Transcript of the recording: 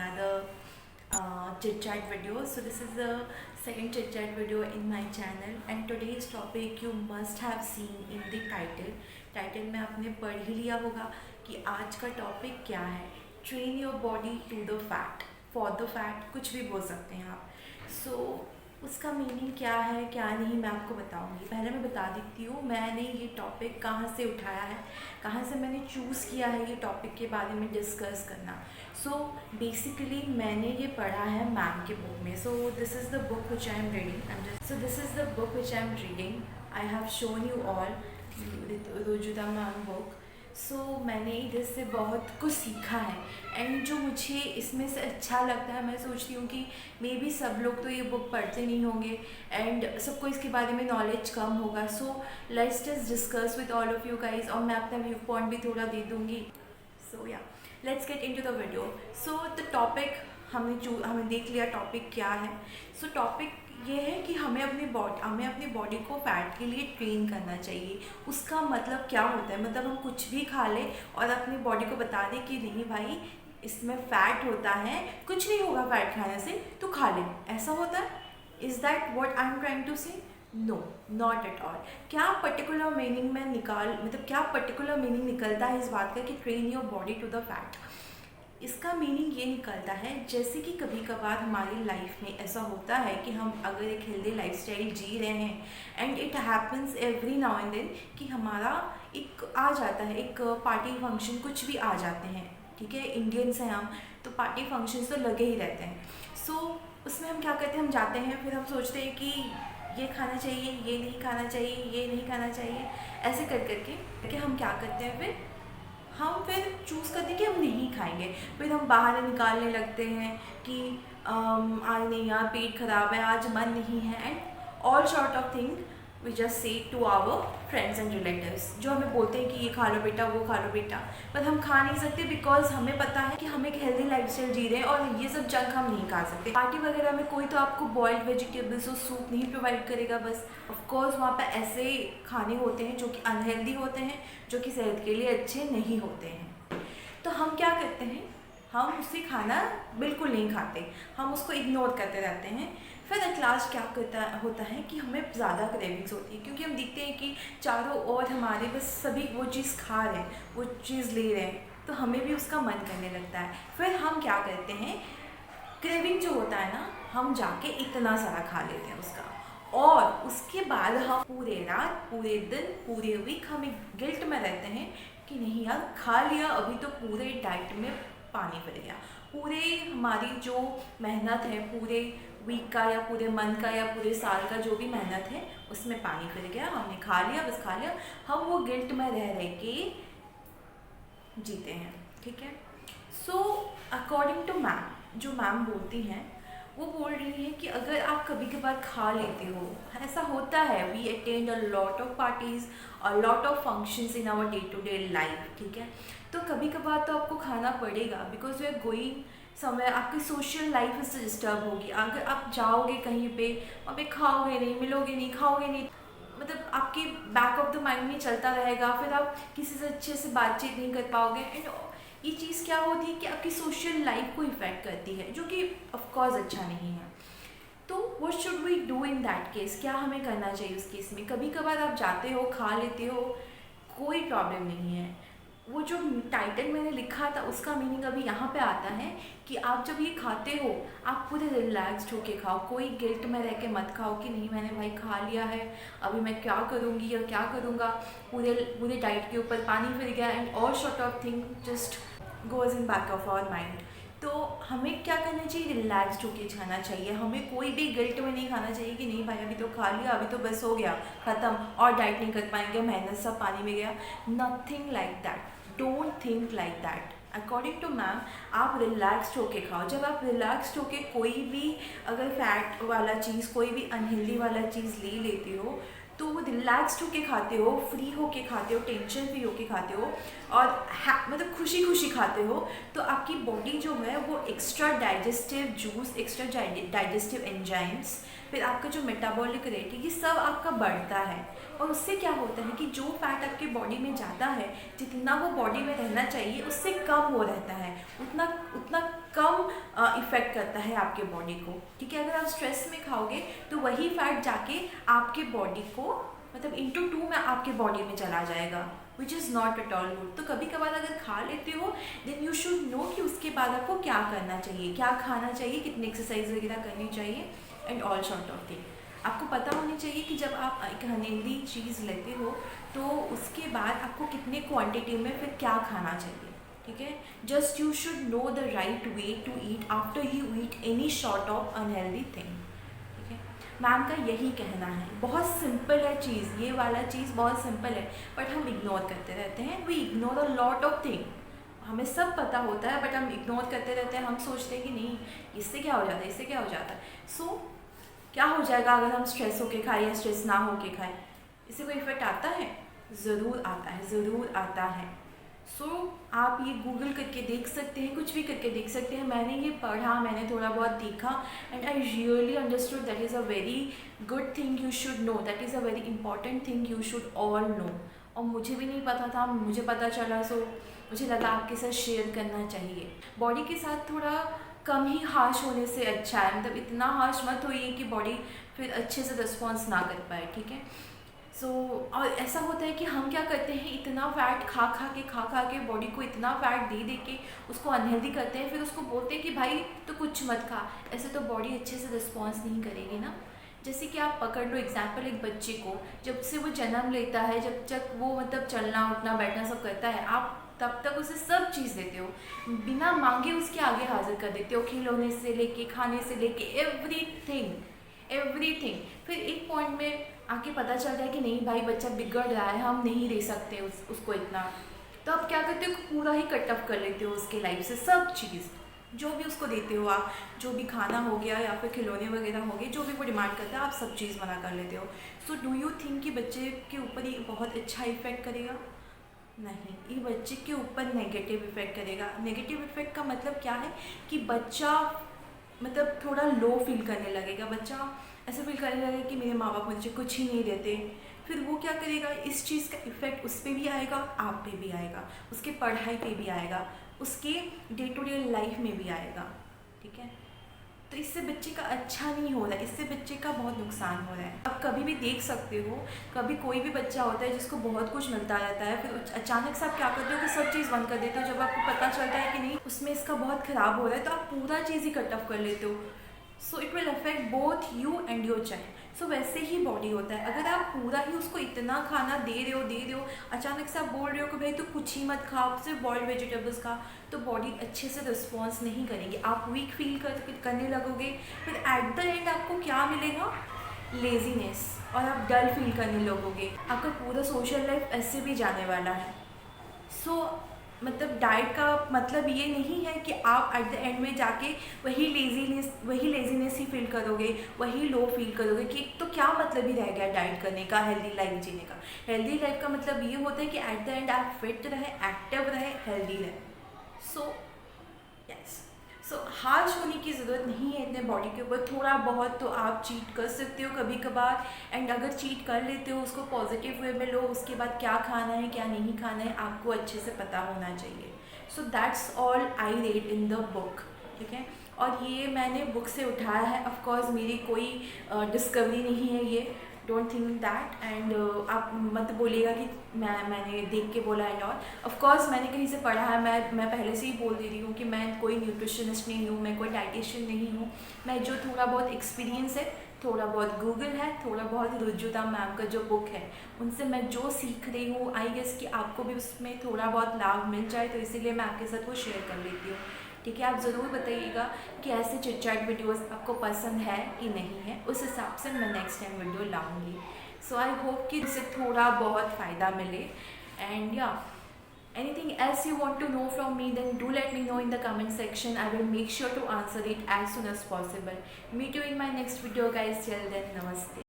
another chit chat video. So this is the second chit chat video in my channel, and today's topic you must have seen in the title में आपने पढ़ ही लिया होगा कि आज का topic क्या है. Train your body to the fat, for the fat, कुछ भी बोल सकते हैं आप. सो उसका मीनिंग क्या है क्या नहीं मैं आपको बताऊंगी. पहले मैं बता देती हूँ मैंने ये टॉपिक कहाँ से उठाया है, कहाँ से मैंने चूज़ किया है ये टॉपिक के बारे में डिस्कस करना. सो बेसिकली मैंने ये पढ़ा है मैम के बुक में. So this is the book which I am reading. So this is the book which I am reading. I have shown you all Rujuta ma'am book. So मैंने इधर से बहुत कुछ सीखा है, एंड जो मुझे इसमें से अच्छा लगता है, मैं सोचती हूँ कि मे बी सब लोग तो ये बुक पढ़ते नहीं होंगे एंड सबको इसके बारे में नॉलेज कम होगा. So let's just discuss with all of you guys, और मैं अपना व्यू पॉइंट भी थोड़ा दे दूँगी. सो या let's get into the video. So the topic हमने देख लिया टॉपिक क्या है. सो टॉपिक ये है कि हमें अपनी बॉडी को फैट के लिए ट्रेन करना चाहिए. उसका मतलब क्या होता है, मतलब हम कुछ भी खा लें और अपनी बॉडी को बता दें कि नहीं भाई इसमें फ़ैट होता है, कुछ नहीं होगा फैट खाने से, तो खा लें, ऐसा होता है. Is that what I am trying to say? No, not at all. क्या पर्टिकुलर मीनिंग निकलता है इस बात का कि train your body to the fat? इसका मीनिंग ये निकलता है जैसे कि कभी कभार हमारी लाइफ में ऐसा होता है कि हम अगर एक हेल्दी लाइफस्टाइल जी रहे हैं and it happens every now and then कि हमारा एक आ जाता है, एक पार्टी फंक्शन कुछ भी आ जाते हैं, ठीक है, इंडियंस हैं हम, तो पार्टी फंक्शंस तो लगे ही रहते हैं. सो उसमें हम क्या करते हैं, हम जाते हैं, फिर हम सोचते हैं कि ये खाना चाहिए, ये नहीं खाना चाहिए, ये नहीं खाना चाहिए, ऐसे कर करके हम क्या करते हैं, फिर चूज़ करते हैं कि हम नहीं खाएंगे. फिर हम बाहर निकालने लगते हैं कि आज नहीं यार पेट ख़राब है, आज मन नहीं है, and all sort of thing we just say to our friends and relatives, जो हमें बोलते हैं कि ये खा लो बेटा, वो खा लो बेटा, पर हम खा नहीं सकते बिकॉज हमें पता है कि हम एक हेल्दी लाइफस्टाइल जी रहे हैं और ये सब जंक हम नहीं खा सकते. पार्टी वगैरह में कोई तो आपको बॉइल्ड वेजिटेबल्स और सूप नहीं प्रोवाइड करेगा. बस ऑफकोर्स वहाँ पर ऐसे खाने होते हैं जो कि अनहेल्दी होते हैं, जो कि सेहत के लिए अच्छे नहीं होते हैं. तो हम क्या करते हैं, हम उससे खाना बिल्कुल नहीं खाते, हम उसको इग्नोर करते रहते हैं. फिर एट लास्ट क्या होता है कि हमें ज़्यादा क्रेविंग्स होती है, क्योंकि हम देखते हैं कि चारों ओर हमारे बस सभी वो चीज़ खा रहे हैं, वो चीज़ ले रहे हैं, तो हमें भी उसका मन करने लगता है. फिर हम क्या करते हैं, क्रेविंग जो होता है ना, हम जाके इतना सारा खा लेते हैं उसका, और उसके बाद हम पूरे रात, पूरे दिन, पूरे वीक हम एक गिल्ट में रहते हैं कि नहीं यार खा लिया, अभी तो पूरे डाइट में पानी फिर गया, पूरे हमारी जो मेहनत है, पूरे वीक का या पूरे मंथ का या पूरे साल का जो भी मेहनत है उसमें पानी फिर गया, हमने खा लिया, बस खा लिया. हम वो गिल्ट में रह के जीते हैं, ठीक है. सो अकॉर्डिंग टू मैम, जो मैम बोलती हैं, वो बोल रही है कि अगर आप कभी कभार खा लेते हो, ऐसा होता है, we attend a lot of parties, a lot of functions in our day to day life, ठीक है. तो कभी कभार तो आपको खाना पड़ेगा because you are going somewhere, आपकी सोशल लाइफ इससे डिस्टर्ब होगी. अगर आप जाओगे कहीं पे, वहाँ पे खाओगे नहीं, मिलोगे नहीं, खाओगे नहीं, मतलब आपके बैक ऑफ द माइंड में चलता रहेगा, फिर आप किसी से अच्छे से बातचीत नहीं कर पाओगे, एंड ये चीज़ क्या होती है कि आपकी सोशल लाइफ को इफ़ेक्ट करती है, जो कि ऑफकोर्स अच्छा नहीं है. तो what should we do in that case, क्या हमें करना चाहिए उस केस में? कभी कभार आप जाते हो, खा लेते हो, कोई प्रॉब्लम नहीं है. वो जो टाइटल मैंने लिखा था उसका मीनिंग अभी यहाँ पे आता है कि आप जब ये खाते हो आप पूरे रिलैक्स्ड होके खाओ, कोई गिल्ट में रह के मत खाओ कि नहीं मैंने भाई खा लिया है, अभी मैं क्या करूँगी या क्या करूँगा, पूरे डाइट के ऊपर पानी फिर गया, and all sort of thing just goes in back of our mind. तो हमें क्या करना चाहिए, रिलैक्स्ड होके खाना चाहिए. हमें कोई भी गिल्ट में नहीं खाना चाहिए कि नहीं भाई अभी तो खा लिया, अभी तो बस हो गया, ख़त्म, और डाइट नहीं कर पाएंगे, मेहनत सब पानी में गया. Nothing like that, don't think like that. According to ma'am आप रिलैक्स्ड होके खाओ. जब आप रिलैक्स्ड होके कोई भी अगर फैट वाला चीज़, कोई भी अनहेल्दी वाला चीज़ ले लेते हो, तो वो रिलैक्स्ड होके खाते हो, फ्री होके खाते हो, टेंशन फ्री होके खाते हो, और मतलब खुशी खुशी खाते हो, तो आपकी बॉडी जो है वो extra digestive juice, extra digestive enzymes, फिर आपका जो मेटाबॉलिक रेट है, ये सब आपका बढ़ता है. और उससे क्या होता है कि जो फैट आपके बॉडी में जाता है, जितना वो बॉडी में रहना चाहिए उससे कम वो रहता है, उतना कम कम इफ़ेक्ट करता है आपके बॉडी को, ठीक है। अगर आप स्ट्रेस में खाओगे तो वही फैट जाके आपके बॉडी को मतलब इंटू 2 में आपके बॉडी में चला जाएगा, which is not at all good. तो कभी कभार अगर खा लेते हो देन यू शुड नो कि उसके बाद आपको क्या करना चाहिए, क्या खाना चाहिए, कितनी एक्सरसाइज वगैरह करनी चाहिए and all sort of thing. आपको पता होनी चाहिए कि जब आप एक अनहेल्दी चीज़ लेते हो तो उसके बाद आपको कितने क्वांटिटी में फिर क्या खाना चाहिए, ठीक है। Just you should know the right way to eat after you eat any sort of unhealthy thing, ठीक है। मैम का यही कहना है, बहुत सिंपल है चीज़, ये वाला चीज़ बहुत सिंपल है बट हम इग्नोर करते रहते हैं। We ignore a lot of thing, हमें सब पता होता है बट हम इग्नोर करते रहते हैं। हम सोचते हैं कि नहीं इससे क्या हो जाता है, इससे क्या हो जाता है। सो क्या हो जाएगा अगर हम स्ट्रेस होके खाएं या स्ट्रेस ना होके खाएं, इससे कोई इफेक्ट आता है? ज़रूर आता है, ज़रूर आता है। सो आप ये गूगल करके देख सकते हैं, कुछ भी करके देख सकते हैं। मैंने ये पढ़ा, मैंने थोड़ा बहुत देखा and I really understood that is a very good thing you should no, that is a very important thing you should all know. और मुझे भी नहीं पता था, मुझे पता चला, सो मुझे लगा आपके साथ शेयर करना चाहिए। बॉडी के साथ थोड़ा कम ही हार्श होने से अच्छा है, मतलब इतना हार्श मत होइए कि बॉडी फिर अच्छे से रिस्पॉन्स ना कर पाए, ठीक है। सो और ऐसा होता है कि हम क्या करते हैं, इतना फैट खा खा के बॉडी को इतना फैट दे के उसको अनहेल्दी करते हैं, फिर उसको बोलते हैं कि भाई तो कुछ मत खा। ऐसे तो बॉडी अच्छे से रिस्पॉन्स नहीं करेगी ना। जैसे कि आप पकड़ लो एग्जाम्पल, एक बच्चे को जब से वो जन्म लेता है, जब तक वो मतलब चलना उठना बैठना सब करता है, आप तब तक उसे सब चीज़ देते हो, बिना मांगे उसके आगे हाजिर कर देते हो, खिलौने से लेके खाने से लेके एवरीथिंग। फिर एक पॉइंट में आके पता चल जाए कि नहीं भाई बच्चा बिगड़ रहा है, हम नहीं दे सकते उसको इतना। तो आप क्या करते हो, पूरा ही कट ऑफ कर लेते हो उसके लाइफ से, सब चीज़ जो भी उसको देते हो आप, जो भी खाना हो गया या फिर खिलौने वगैरह हो गए, जो भी वो डिमांड करता है आप सब चीज़ मना कर लेते हो। सो डू यू थिंक कि बच्चे के ऊपर ये बहुत अच्छा इफेक्ट करेगा? नहीं, ये बच्चे के ऊपर नेगेटिव इफेक्ट करेगा। नेगेटिव इफेक्ट का मतलब क्या है कि बच्चा मतलब थोड़ा लो फील करने लगेगा, बच्चा ऐसे फील करने लगेगा कि मेरे माँ बाप मुझे कुछ ही नहीं देते। फिर वो क्या करेगा, इस चीज़ का इफेक्ट उस पर भी आएगा, आप पे भी आएगा, उसके पढ़ाई पे भी आएगा, उसके डे टू डे लाइफ में भी आएगा, ठीक है। तो इससे बच्चे का अच्छा नहीं हो रहा है, इससे बच्चे का बहुत नुकसान हो रहा है। आप कभी भी देख सकते हो, कभी कोई भी बच्चा होता है जिसको बहुत कुछ मिलता रहता है, फिर अचानक से आप क्या करते हो कि सब चीज़ बंद कर देते हो। जब आपको पता चलता है कि नहीं उसमें इसका बहुत ख़राब हो रहा है, तो आप पूरा चीज़ ही कट ऑफ कर लेते हो। So it will affect both you and your child. So वैसे ही बॉडी होता है, अगर आप पूरा ही उसको इतना खाना दे रहे हो, अचानक से आप बोल रहे हो कि भाई तू कुछ ही मत खा, सिर्फ बॉइल्ड वेजिटेबल्स खा, तो बॉडी अच्छे से रिस्पॉन्स नहीं करेगी, आप वीक फील करने लगोगे। फिर एट द एंड आपको क्या मिलेगा, लेजीनेस, और आप डल फील करने लगोगे। आपका पूरा सोशल लाइफ ऐसे भी जाने वाला है। सो मतलब डाइट का मतलब ये नहीं है कि आप एट द एंड में जाके वही लेजीनेस ही फील करोगे, वही लो फील करोगे कि तो क्या मतलब ही रह गया डाइट करने का, हेल्दी लाइफ जीने का। हेल्दी लाइफ का मतलब ये होता है कि एट द एंड आप फिट रहे, एक्टिव रहे, हेल्दी रहे। सो यस, सो हार्श होने की ज़रूरत नहीं है इतने बॉडी के ऊपर। थोड़ा बहुत तो आप चीट कर सकते हो कभी कभार, एंड अगर चीट कर लेते हो उसको पॉजिटिव वे में लो, उसके बाद क्या खाना है क्या नहीं खाना है आपको अच्छे से पता होना चाहिए। So that's all I read in the book, ठीक है। और ये मैंने बुक से उठाया है, ऑफकोर्स मेरी कोई डिस्कवरी नहीं है ये, डोंट थिंक दैट। एंड आप मत बोलिएगा कि मैंने देख के बोला एंड ऑल। ऑफकोर्स मैंने कहीं से पढ़ा है, मैं पहले से ही बोल दे रही हूँ कि मैं कोई न्यूट्रिशनिस्ट नहीं हूँ, मैं कोई डाइटिशियन नहीं हूँ। मैं जो थोड़ा बहुत एक्सपीरियंस है, थोड़ा बहुत गूगल है, थोड़ा बहुत रुजुता मैम का जो बुक है, उनसे मैं जो सीख रही हूँ, आई गेस कि आपको भी उसमें थोड़ा बहुत लाभ मिल जाए, तो इसीलिए मैं आपके साथ वो शेयर कर लेती हूँ, ठीक है। आप ज़रूर बताइएगा कि ऐसे चिट चैट वीडियोज़ आपको पसंद है कि नहीं है, उस हिसाब से मैं नेक्स्ट टाइम वीडियो लाऊंगी। सो आई होप कि इससे थोड़ा बहुत फ़ायदा मिले। एंड या anything else you want to know from me, then do let me know in the comment section. I will make sure to answer it as soon as possible. Meet you in my next video guys, till then, namaste.